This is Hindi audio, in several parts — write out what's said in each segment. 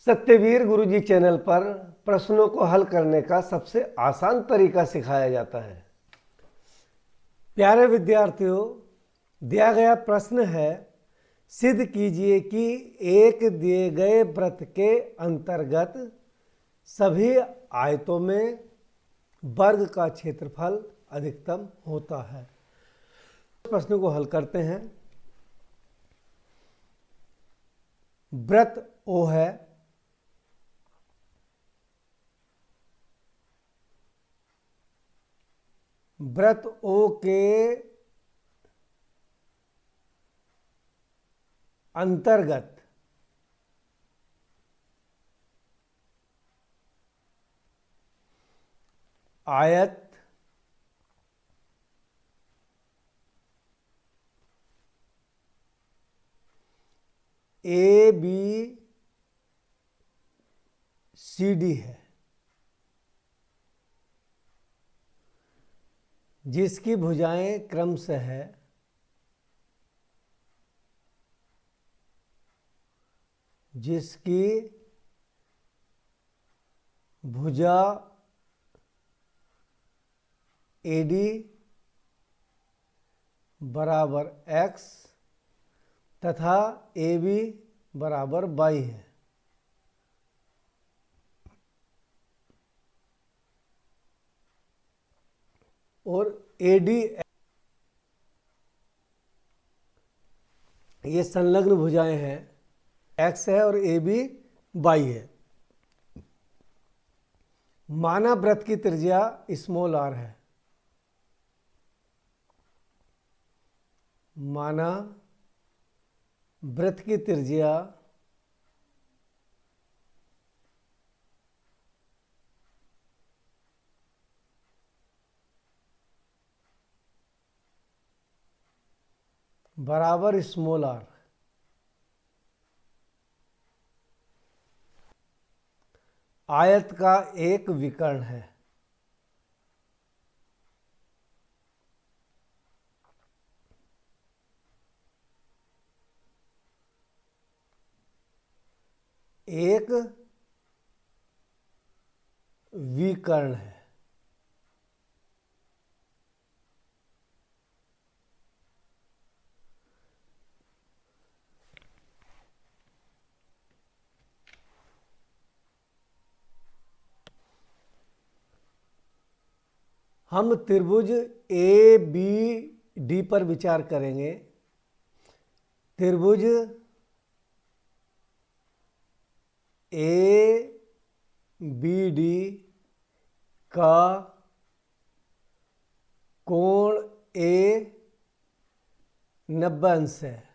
सत्यवीर गुरुजी चैनल पर प्रश्नों को हल करने का सबसे आसान तरीका सिखाया जाता है। प्यारे विद्यार्थियों, दिया गया प्रश्न है, सिद्ध कीजिए कि एक दिए गए वृत्त के अंतर्गत सभी आयतों में वर्ग का क्षेत्रफल अधिकतम होता है। प्रश्न को हल करते हैं। वृत्त O है, वृत्त O के अंतर्गत आयत ABCD है, जिसकी भुजाएं क्रमशः है भुजा AD बराबर x तथा AB बराबर y है। और AD ये संलग्न भुजाएं हैं, x है और AB y है। माना वृत्त की त्रिज्या स्मॉल r है। माना वृत्त की त्रिज्या बराबर स्मॉल r। आयत का एक विकर्ण है। एक विकर्ण है। हम त्रिभुज ABD पर विचार करेंगे। त्रिभुज ABD का कोण A 90 अंश है।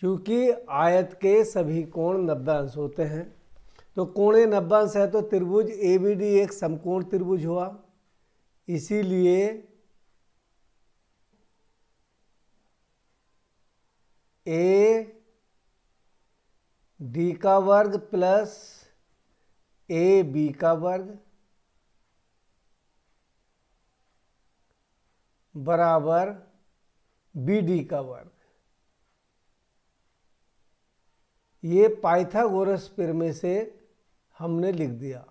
क्योंकि आयत के सभी कोण 90 अंश होते हैं, तो कोण 90 अंश है, तो त्रिभुज ABD एक समकोण त्रिभुज हुआ। इसीलिए AD का वर्ग प्लस AB का वर्ग बराबर BD का वर्ग। ये पाइथागोरस प्रमेय से हमने लिख दिया।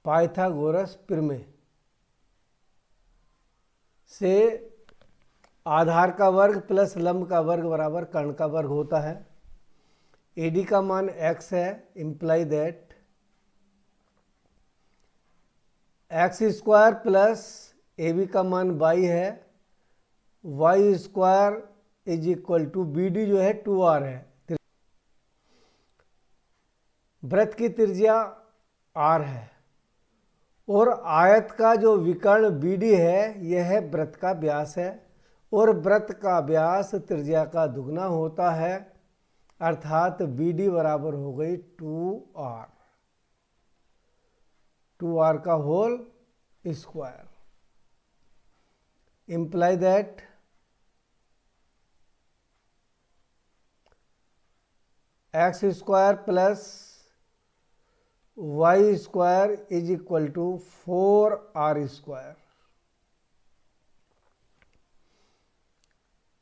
पाइथागोरस प्रमेय से आधार का वर्ग प्लस लंब का वर्ग बराबर कर्ण का वर्ग होता है। AD का मान x है, imply that x square plus AB का मान y है, y square is equal to BD जो है 2r है। वृत्त की त्रिज्या r है और आयत का जो विकर्ण BD है यह वृत्त का व्यास है, और वृत्त का व्यास त्रिज्या का दुगना होता है, अर्थात BD बराबर हो गई 2r का whole square. Imply that x square plus y square is equal to 4r square,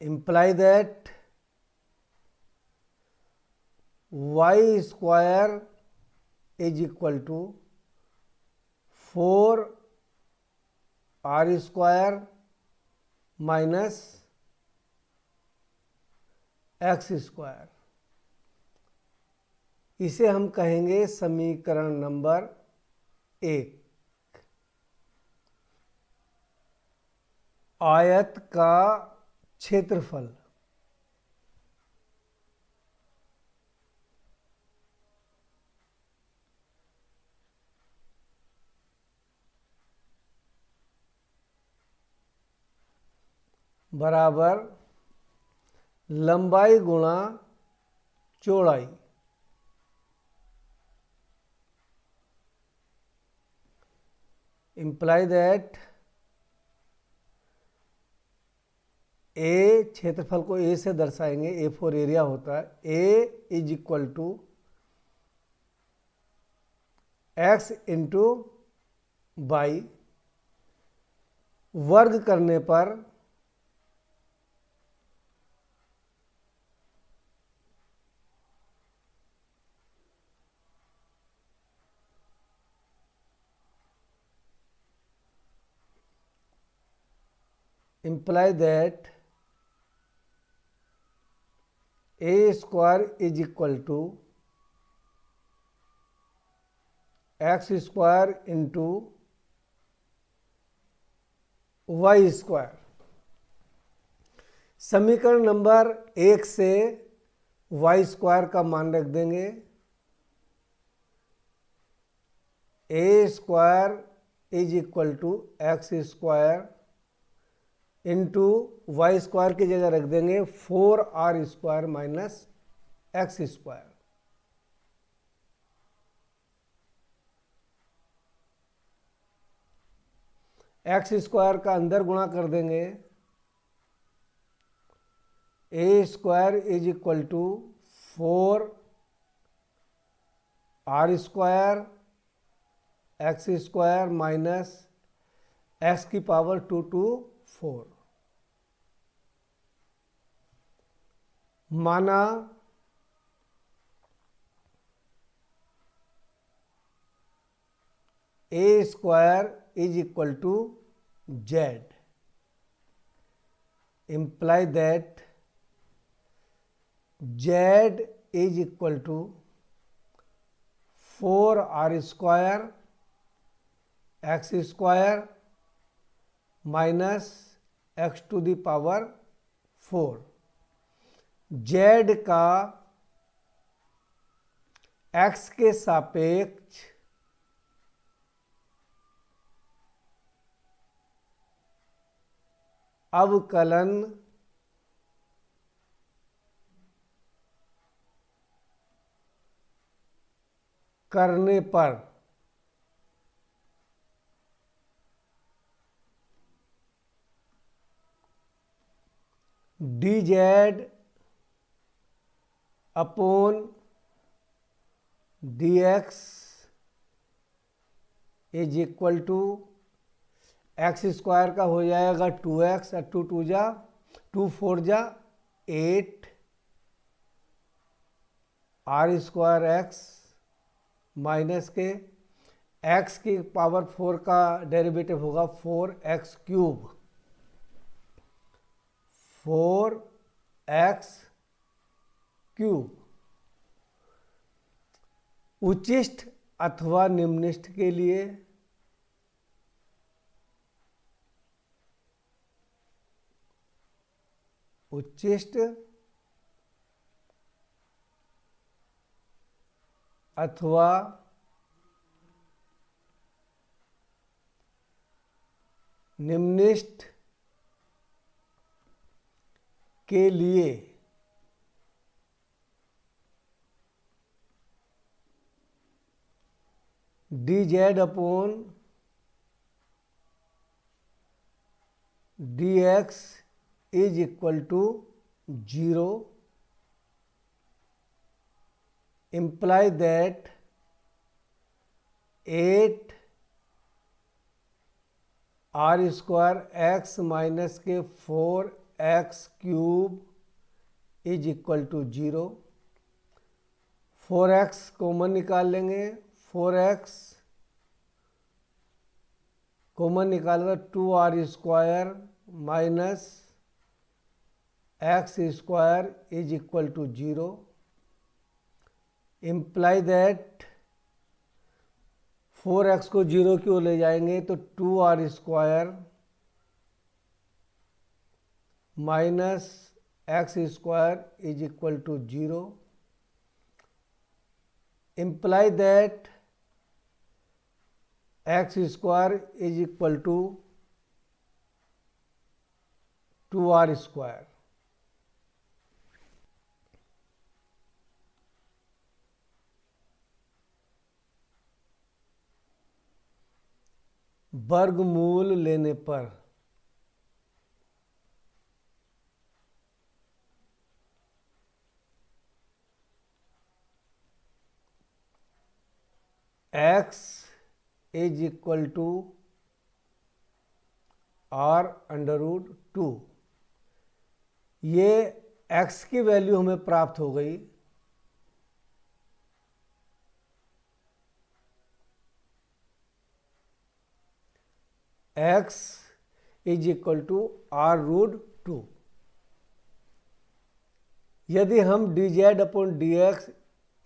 imply that y square is equal to 4r square minus x square. इसे हम कहेंगे समीकरण नंबर 1। आयत का क्षेत्रफल बराबर लंबाई गुणा चौड़ाई। इम्प्लाई दैट ए, क्षेत्रफल को ए से दर्शाएंगे, ए फॉर एरिया होता है, A is equal to X into Y, वर्ग करने पर imply that a square is equal to x square into y square. समीकरण नंबर 1 से y स्क्वायर का मान रख देंगे, a square is equal to x square into Y square की जगह रख देंगे 4r square minus x square. X square का अंदर गुणा कर देंगे, A square is equal to 4r square x square minus X की पावर 2 टू 4। माना A square is equal to Z, imply that Z is equal to 4r square x square minus x to the power 4। Z का एक्स के सापेक्ष अवकलन करने पर d z upon d x is equal to x square का हो जाएगा 2x और 2 2 जा 2 4 जा 8 r स्क्वायर एक्स माइनस के x की पावर 4 का डेरिवेटिव होगा 4x क्यूब, 4x क्यूब। उच्चिष्ट अथवा निम्निष्ठ के लिए उच्चिष्ट अथवा निम्निष्ठ के लिए d z upon d x is equal to 0, imply that 8 are square x minus के 4x cube is equal to 0। 4x common निकाल लेंगे, 4x कॉमन निकालेगा 2r square minus x square is equal to 0। Imply that 4x को 0 की ओर ले जाएंगे तो 2r square minus x square is equal to 0। Imply that x square is equal to 2r square. वर्गमूल लेने पर x is equal to r under root 2। ये x की वैल्यू हमें प्राप्त हो गई। x is equal to R root 2। यदि हम dz upon dx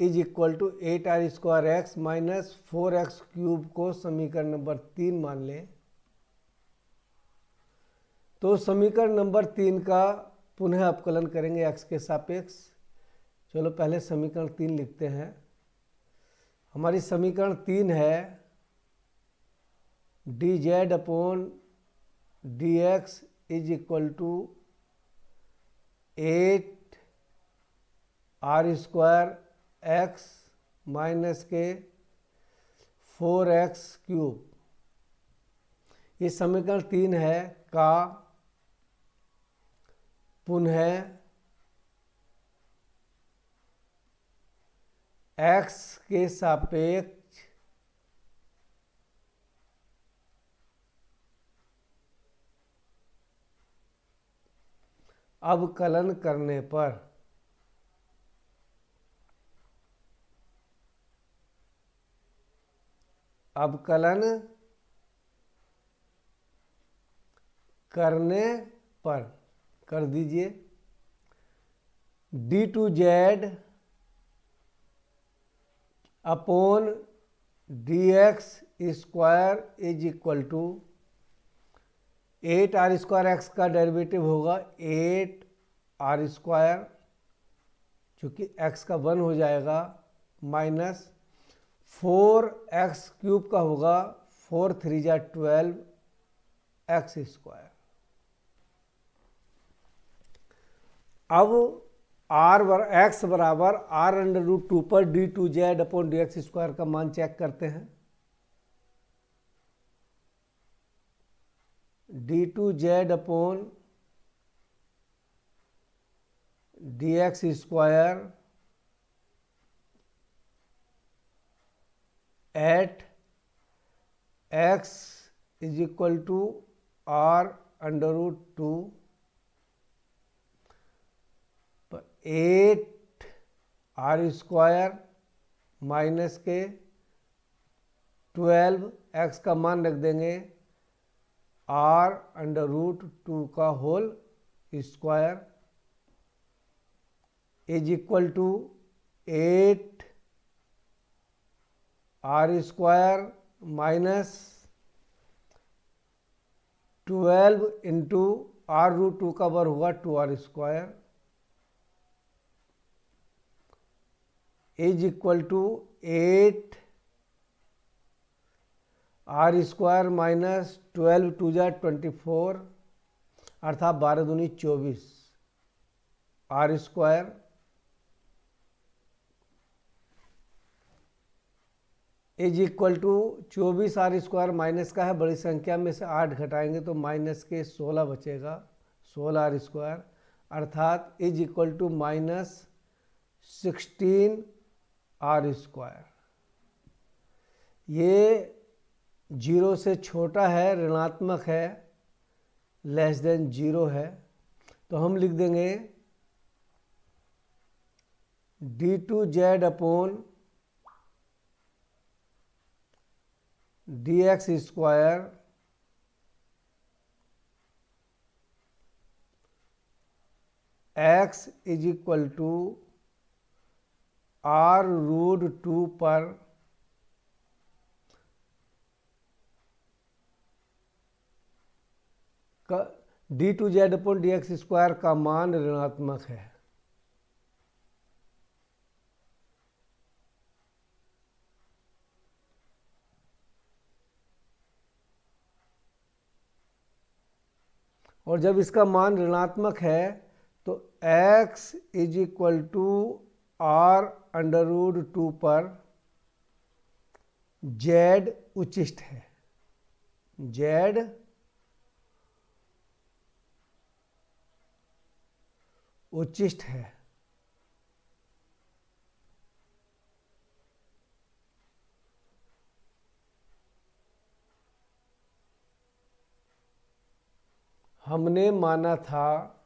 is equal to 8r square x minus 4x cube को समीकरण नंबर 3 मान लें, तो समीकरण नंबर 3 का पुनः अपकलन करेंगे x के सापेक्ष। चलो पहले समीकरण 3 लिखते हैं। हमारी समीकरण 3 है dz upon dx is equal to 8 are square x minus के 4x क्यूब। ये समीकरण 3 है का पुनः x के सापेक्ष अवकलन करने पर कर दीजिए d2z upon dx square is equal to 8r square x का डेरिवेटिव होगा 8r स्क्वायर, चूँकि x का 1 हो जाएगा, माइनस 4x क्यूब का होगा 4 3 जा 12 एक्स स्क्वायर। अब x बराबर r अंडर रूट 2 पर d2z अपॉन dx स्क्वायर का मान चेक करते हैं। d2z upon dx square at x is equal to r under root 2 पर 8r स्क्वायर माइनस के 12 x का मान रख देंगे r अंडर रूट 2 का whole square is equal to 8 are square minus 12 into r root 2 का वर्ग होगा 2r square is equal to 8 are square minus 12 2 जा 24 अर्थात 12 दूनी 24 r square is equal to 24 r square minus का है, बड़ी संख्या में से 8 घटाएंगे तो माइनस के 16 बचेगा, 16 आर स्क्वायर अर्थात is equal to minus 16 r square. ये 0 से छोटा है, ऋणात्मक है, लेस देन 0 है, तो हम लिख देंगे d2z upon dx square x is equal to r√2 पर d2z अपॉन dx स्क्वायर का मान ऋणात्मक है। और जब इसका मान ऋणात्मक है तो x is equal to r√2 पर z उच्चिष्ट है, z उच्चिष्ट है। हमने माना था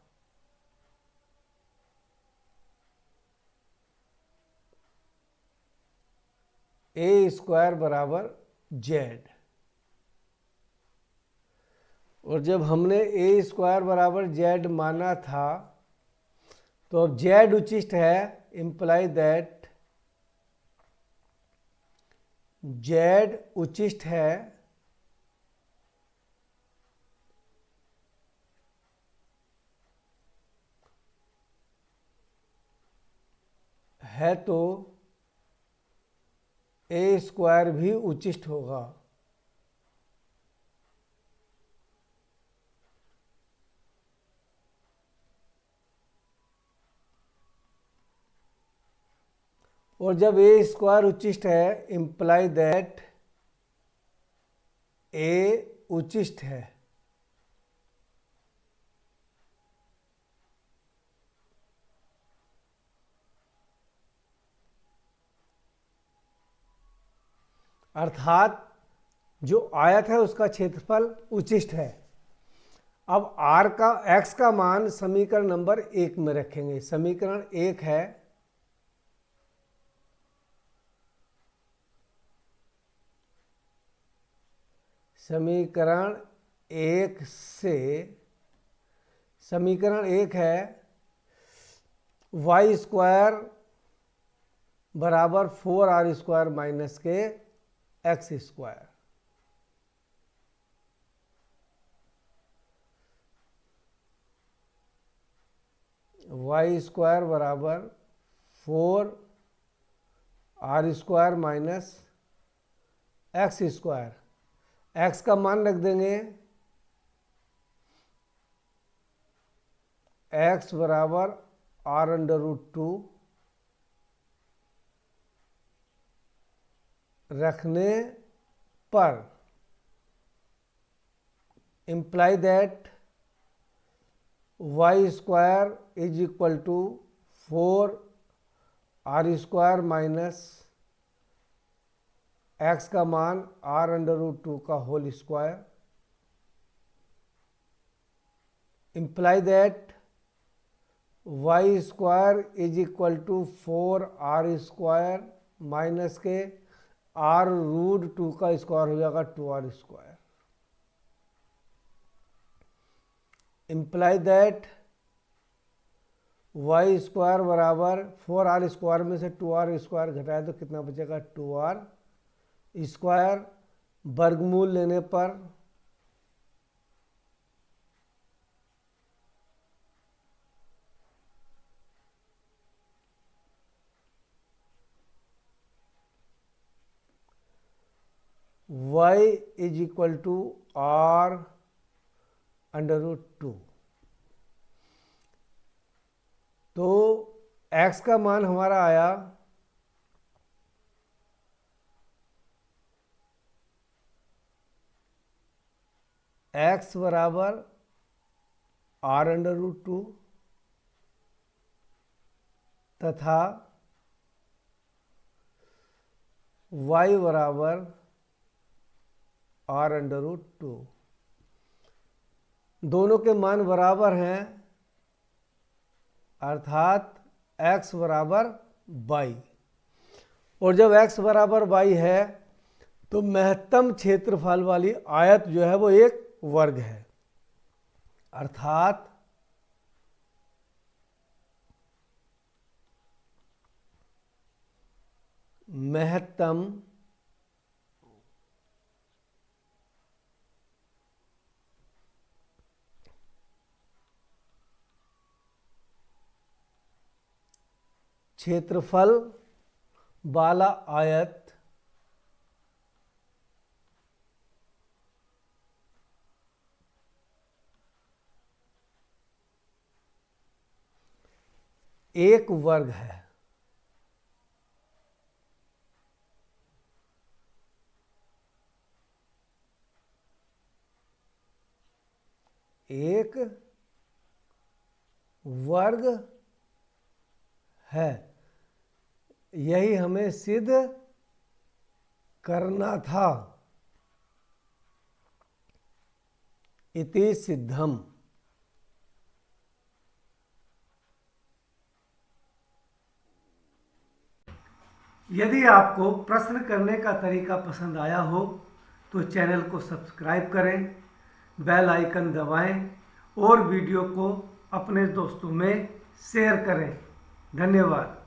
a स्क्वायर बराबर z, और जब हमने a स्क्वायर बराबर z माना था तो अब z उच्चिष्ट है, इम्प्लाई दैट z उच्चिष्ट है तो a स्क्वायर भी उच्चिष्ट होगा। और जब a स्क्वायर उच्चिष्ट है, इम्प्लाई दैट a उच्चिष्ट है। अर्थात जो आयत है उसका क्षेत्रफल उच्चिष्ट है। अब x का मान समीकरण नंबर 1 में रखेंगे। समीकरण 1 है समीकरण 1 है y स्क्वायर बराबर 4r स्क्वायर माइनस के x स्क्वायर। y स्क्वायर बराबर 4r square minus x square. x का मान रख देंगे x बराबर r√2 रखने पर imply that y square is equal to 4r square minus x का मान r√2 का whole square. Imply that y square is equal to 4r square minus के r√2 का स्क्वायर हो जाएगा 2r square. Imply that y square बराबर 4r स्क्वायर में से 2r स्क्वायर घटाए तो कितना बचेगा 2r स्क्वायर। वर्गमूल लेने पर y is equal to r√2। तो x का मान हमारा आया x बराबर r√2 तथा y बराबर r/2। दोनों के मान बराबर हैं, अर्थात x बराबर y। और जब x बराबर y है तो महत्तम क्षेत्रफल वाली आयत जो है वो एक वर्ग है, अर्थात महत्तम क्षेत्रफल वाला आयत एक वर्ग है। एक वर्ग है, यही हमें सिद्ध करना था। इति सिद्धम। यदि आपको प्रश्न करने का तरीका पसंद आया हो तो चैनल को सब्सक्राइब करें, बेल आइकन दबाएं और वीडियो को अपने दोस्तों में शेयर करें। धन्यवाद।